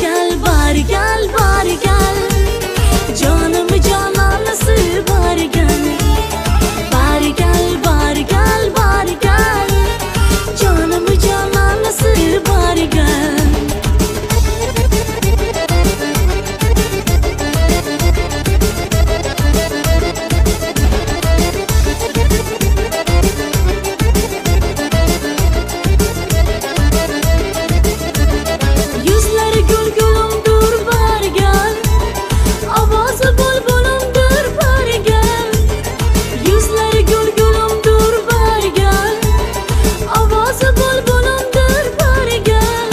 gel, bari gel, bari gel. Canımı cananası bari gel. Bari gel, bari gel, bari gel. Canımı cananası bari gel. Yüzleri gül gülümdür bari gel. Avazı bulbulumdur bari gel. Yüzleri gül gülümdür bari gel. Avazı bulbulumdur bari gel.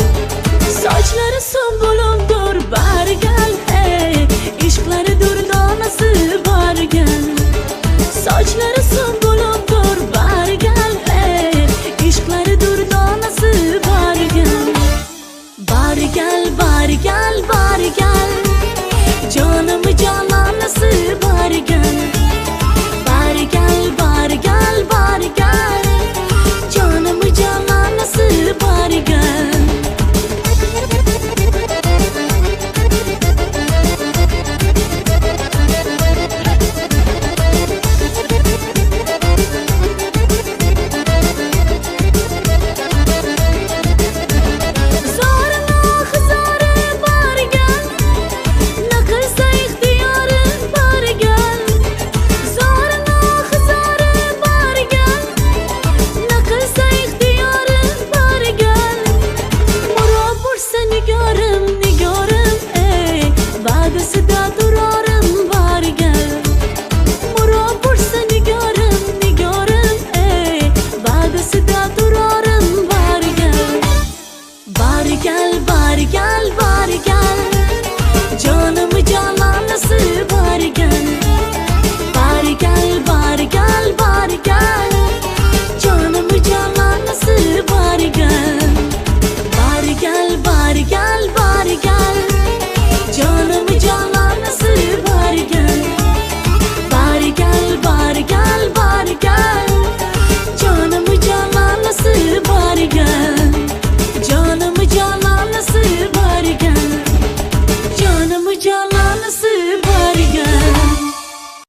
Saçları sümbülümdür bari gel. Hey, işkları dürdanası bari gel. Saçları sümbülümdür bari gel. Hey, işkları dürdanası bari gel. Bari gel, bari gel, bari gel. Canımı cananası bari gel. Bari gel, bari gel, bari gel. Canımı cananası bari gel. Nigarım, nigarım.